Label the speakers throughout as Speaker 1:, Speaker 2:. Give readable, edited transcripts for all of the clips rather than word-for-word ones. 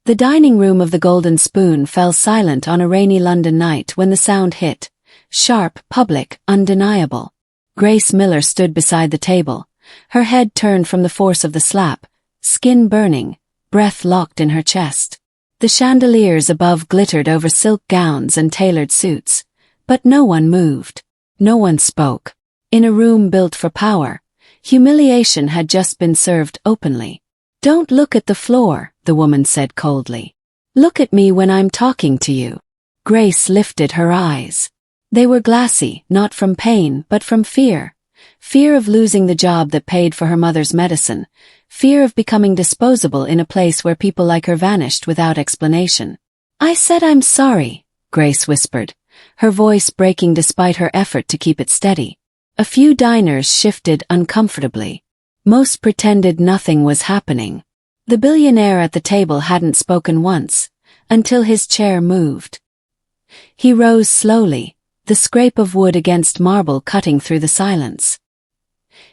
Speaker 1: The dining room of the Golden Spoon fell silent on a rainy London night when the sound hit. Sharp, public, undeniable. Grace Miller stood beside the table, her head turned from the force of the slap, skin burning, breath locked in her chest. The chandeliers above glittered over silk gowns and tailored suits, but no one moved. No one spoke. In a room built for power, humiliation had just been served openly. "Don't look at the floor," the woman said coldly. "Look at me when I'm talking to you." Grace lifted her eyes. They were glassy, not from pain, but from fear. Fear of losing the job that paid for her mother's medicine. Fear of becoming disposable in a place where people like her vanished without explanation. "I said I'm sorry," Grace whispered, her voice breaking despite her effort to keep it steady. A few diners shifted uncomfortably. Most pretended nothing was happening. The billionaire at the table hadn't spoken once, until his chair moved. He rose slowly, the scrape of wood against marble cutting through the silence.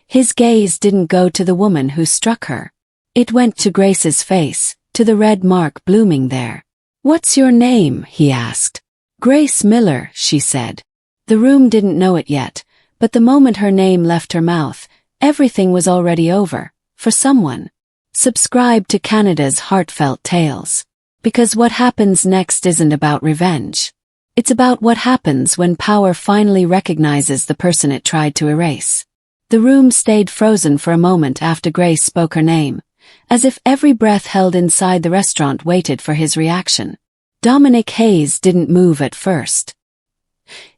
Speaker 1: His gaze didn't go to the woman who struck her. It went to Grace's face, to the red mark blooming there. "What's your name?" he asked. "Grace Miller," she said. The room didn't know it yet, but the moment her name left her mouth, everything was already over, for someone. Subscribe to Canada's Heartfelt Tales. Because what happens next isn't about revenge. It's about what happens when power finally recognizes the person it tried to erase. The room stayed frozen for a moment after Grace spoke her name, as if every breath held inside the restaurant waited for his reaction. Dominic Hayes didn't move at first.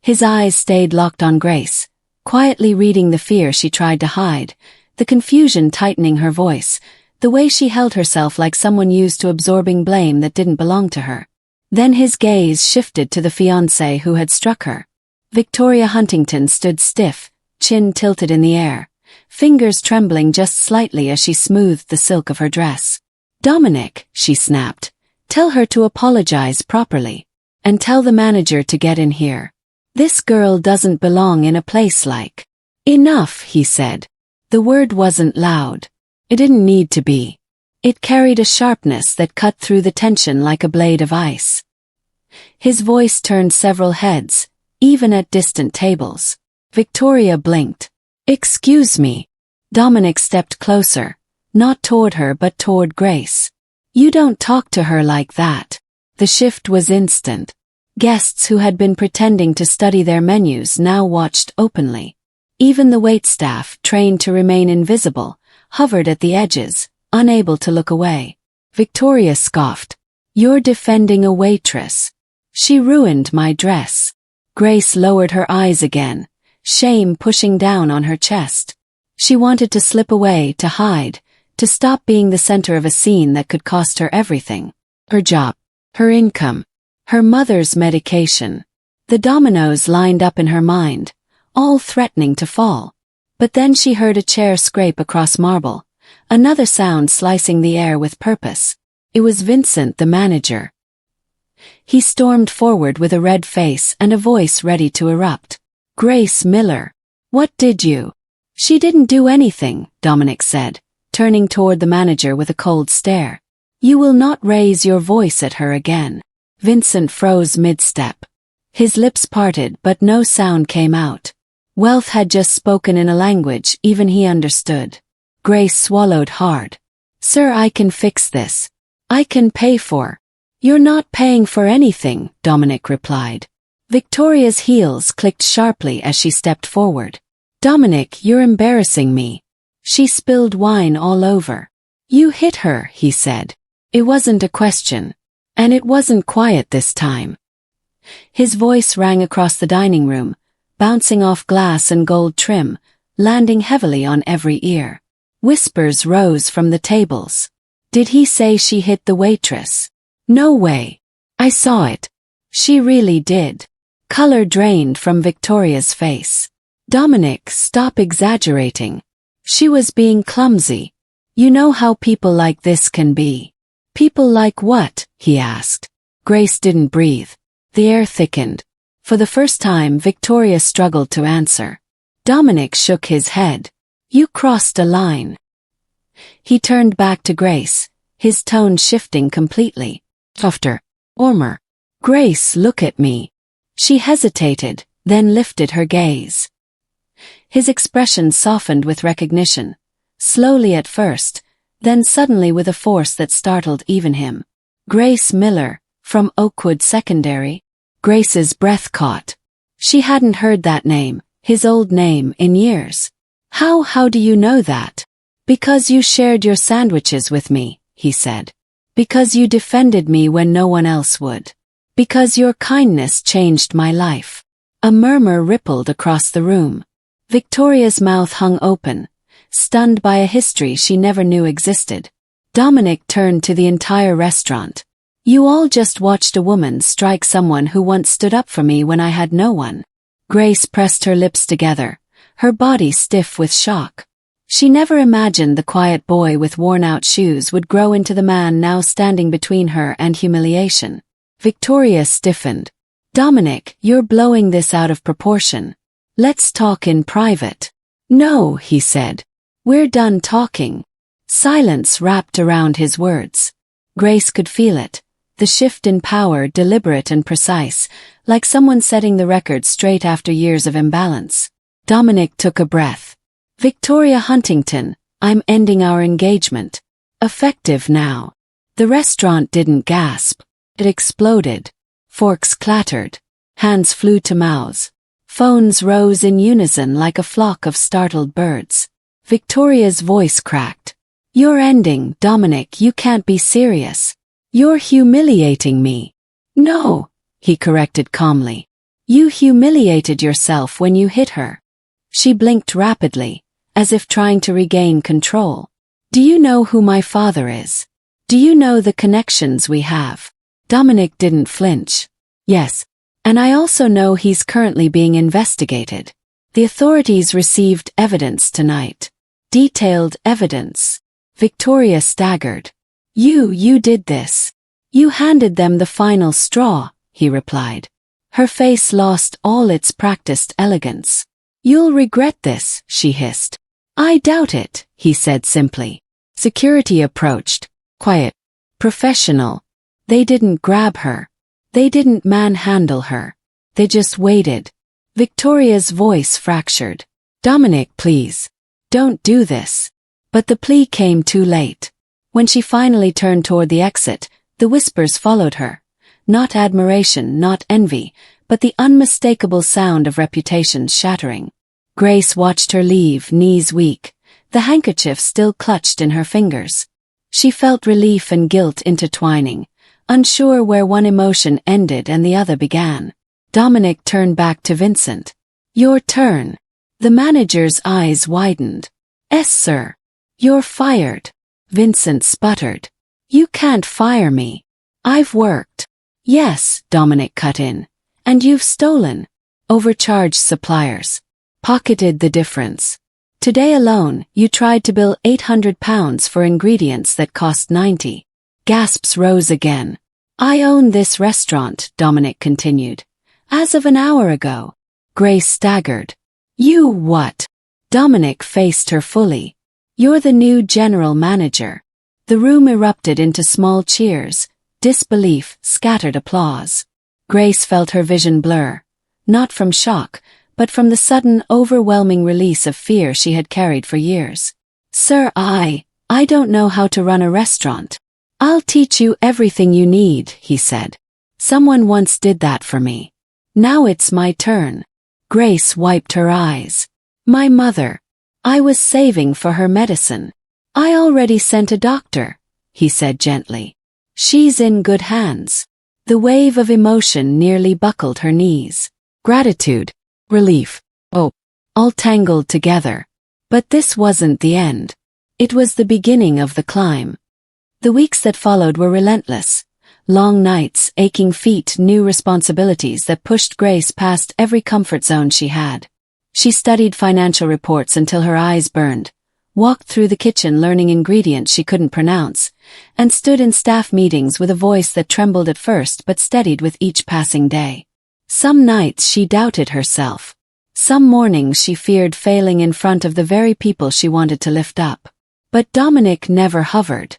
Speaker 1: His eyes stayed locked on Grace, quietly reading the fear she tried to hide, the confusion tightening her voice, the way she held herself like someone used to absorbing blame that didn't belong to her. Then his gaze shifted to the fiancé who had struck her. Victoria Huntington stood stiff, chin tilted in the air, fingers trembling just slightly as she smoothed the silk of her dress. "Dominic," she snapped, "tell her to apologize properly. And tell the manager to get in here. This girl doesn't belong in a place like." "Enough," he said. The word wasn't loud. It didn't need to be. It carried a sharpness that cut through the tension like a blade of ice. His voice turned several heads, even at distant tables. Victoria blinked. "Excuse me." Dominic stepped closer, not toward her but toward Grace. "You don't talk to her like that." The shift was instant. Guests who had been pretending to study their menus now watched openly. Even the waitstaff, trained to remain invisible, hovered at the edges, unable to look away. Victoria scoffed. "You're defending a waitress. She ruined my dress." Grace lowered her eyes again, shame pushing down on her chest. She wanted to slip away, to hide, to stop being the center of a scene that could cost her everything. Her job, her income, her mother's medication. The dominoes lined up in her mind, all threatening to fall. But then she heard a chair scrape across marble, another sound slicing the air with purpose. It was Vincent, the manager. He stormed forward with a red face and a voice ready to erupt. "Grace Miller, what did you?" "She didn't do anything," Dominic said, turning toward the manager with a cold stare. "You will not raise your voice at her again." Vincent froze mid-step. His lips parted but no sound came out. Wealth had just spoken in a language even he understood. Grace swallowed hard. "Sir, I can fix this. I can pay for." "You're not paying for anything," Dominic replied. Victoria's heels clicked sharply as she stepped forward. "Dominic, you're embarrassing me." She spilled wine all over. "You hit her," he said. It wasn't a question. And it wasn't quiet this time. His voice rang across the dining room, bouncing off glass and gold trim, landing heavily on every ear. Whispers rose from the tables. "Did he say she hit the waitress?" "No way. I saw it." "She really did." Color drained from Victoria's face. "Dominic, stop exaggerating. She was being clumsy. You know how people like this can be." "People like what?" he asked. Grace didn't breathe. The air thickened. For the first time, Victoria struggled to answer. Dominic shook his head. "You crossed a line." He turned back to Grace, his tone shifting completely. Softer. Warmer. Grace, look at me. She hesitated, then lifted her gaze. His expression softened with recognition, slowly at first, then suddenly with a force that startled even him. Grace Miller, from Oakwood Secondary. Grace's breath caught. She hadn't heard that name, his old name, in years. How do you know that? Because you shared your sandwiches with me, he said. Because you defended me when no one else would. Because your kindness changed my life. A murmur rippled across the room. Victoria's mouth hung open, stunned by a history she never knew existed. Dominic turned to the entire restaurant. You all just watched a woman strike someone who once stood up for me when I had no one. Grace pressed her lips together, her body stiff with shock. She never imagined the quiet boy with worn-out shoes would grow into the man now standing between her and humiliation. Victoria stiffened. Dominic, you're blowing this out of proportion. Let's talk in private. No, he said. We're done talking. Silence wrapped around his words. Grace could feel it. The shift in power, deliberate and precise, like someone setting the record straight after years of imbalance. Dominic took a breath. Victoria Huntington, I'm ending our engagement. Effective now. The restaurant didn't gasp. It exploded. Forks clattered. Hands flew to mouths. Phones rose in unison like a flock of startled birds. Victoria's voice cracked. You're ending, Dominic, you can't be serious. You're humiliating me. No, he corrected calmly. You humiliated yourself when you hit her. She blinked rapidly, as if trying to regain control. Do you know who my father is? Do you know the connections we have? Dominic didn't flinch. Yes. And I also know he's currently being investigated. The authorities received evidence tonight. Detailed evidence. Victoria staggered. You did this. You handed them the final straw, he replied. Her face lost all its practiced elegance. You'll regret this, she hissed. I doubt it, he said simply. Security approached. Quiet. Professional. They didn't grab her. They didn't manhandle her. They just waited. Victoria's voice fractured. Dominic, please. Don't do this. But the plea came too late. When she finally turned toward the exit, the whispers followed her. Not admiration, not envy, but the unmistakable sound of reputation shattering. Grace watched her leave, knees weak, the handkerchief still clutched in her fingers. She felt relief and guilt intertwining, unsure where one emotion ended and the other began. Dominic turned back to Vincent. Your turn. The manager's eyes widened. Yes, sir. You're fired. Vincent sputtered. You can't fire me. I've worked. Yes, Dominic cut in. And you've stolen. Overcharged suppliers. Pocketed the difference. Today alone, you tried to bill £800 for ingredients that cost 90. Gasps rose again. I own this restaurant, Dominic continued. As of an hour ago. Grace staggered. You what? Dominic faced her fully. You're the new general manager. The room erupted into small cheers, disbelief, scattered applause. Grace felt her vision blur, not from shock, but from the sudden overwhelming release of fear she had carried for years. Sir, I don't know how to run a restaurant. I'll teach you everything you need, he said. Someone once did that for me. Now it's my turn. Grace wiped her eyes. My mother. I was saving for her medicine. I already sent a doctor, he said gently. She's in good hands. The wave of emotion nearly buckled her knees. Gratitude. Relief. Hope. All tangled together. But this wasn't the end. It was the beginning of the climb. The weeks that followed were relentless. Long nights, aching feet, new responsibilities that pushed Grace past every comfort zone she had. She studied financial reports until her eyes burned, walked through the kitchen learning ingredients she couldn't pronounce, and stood in staff meetings with a voice that trembled at first but steadied with each passing day. Some nights she doubted herself. Some mornings she feared failing in front of the very people she wanted to lift up. But Dominic never hovered.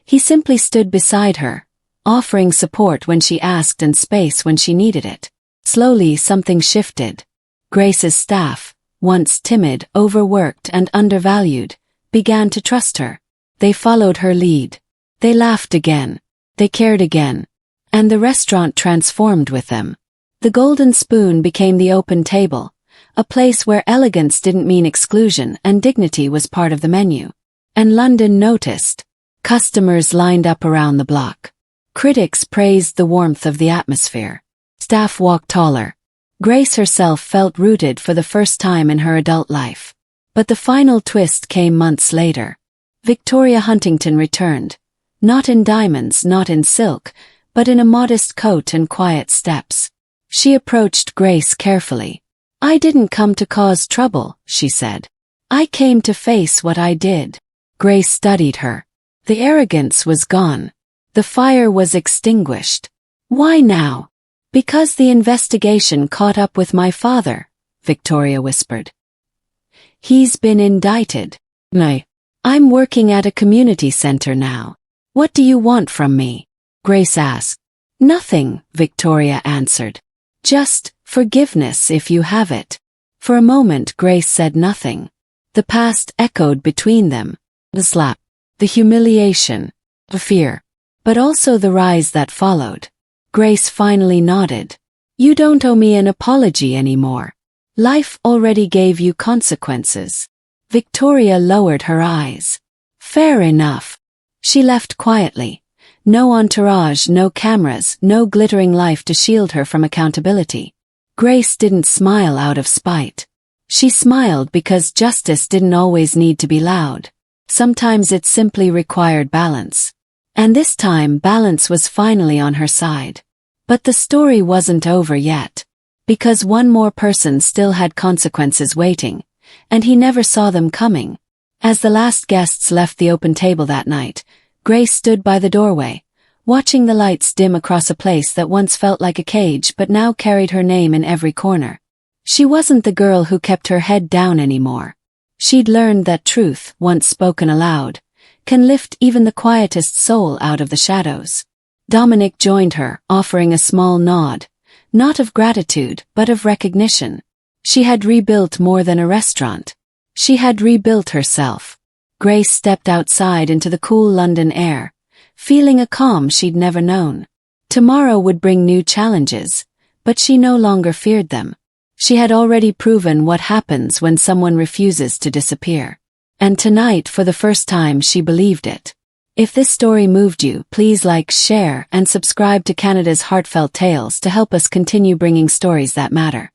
Speaker 1: He simply stood beside her, offering support when she asked and space when she needed it. Slowly, something shifted. Grace's staff, once timid, overworked, and undervalued, began to trust her. They followed her lead. They laughed again. They cared again. And the restaurant transformed with them. The Golden Spoon became the open table, a place where elegance didn't mean exclusion and dignity was part of the menu. And London noticed. Customers lined up around the block. Critics praised the warmth of the atmosphere. Staff walked taller. Grace herself felt rooted for the first time in her adult life. But the final twist came months later. Victoria Huntington returned. Not in diamonds, not in silk, but in a modest coat and quiet steps. She approached Grace carefully. "I didn't come to cause trouble," she said. "I came to face what I did." Grace studied her. The arrogance was gone. The fire was extinguished. "Why now?" "Because the investigation caught up with my father," Victoria whispered. "He's been indicted." "No. I'm working at a community center now. What do you want from me?" Grace asked. "Nothing," Victoria answered. "Just forgiveness if you have it." For a moment Grace said nothing. The past echoed between them. The slap, the humiliation, the fear, but also the rise that followed. Grace finally nodded. "You don't owe me an apology anymore. Life already gave you consequences." Victoria lowered her eyes. "Fair enough." She left quietly. No entourage, no cameras, no glittering life to shield her from accountability. Grace didn't smile out of spite. She smiled because justice didn't always need to be loud. Sometimes it simply required balance. And this time balance was finally on her side. But the story wasn't over yet. Because one more person still had consequences waiting, and he never saw them coming. As the last guests left the open table that night, Grace stood by the doorway, watching the lights dim across a place that once felt like a cage but now carried her name in every corner. She wasn't the girl who kept her head down anymore. She'd learned that truth, once spoken aloud, can lift even the quietest soul out of the shadows. Dominic joined her, offering a small nod, not of gratitude but of recognition. She had rebuilt more than a restaurant. She had rebuilt herself. Grace stepped outside into the cool London air, feeling a calm she'd never known. Tomorrow would bring new challenges, but she no longer feared them. She had already proven what happens when someone refuses to disappear. And tonight, for the first time, she believed it. If this story moved you, please like, share, and subscribe to Canada's Heartfelt Tales to help us continue bringing stories that matter.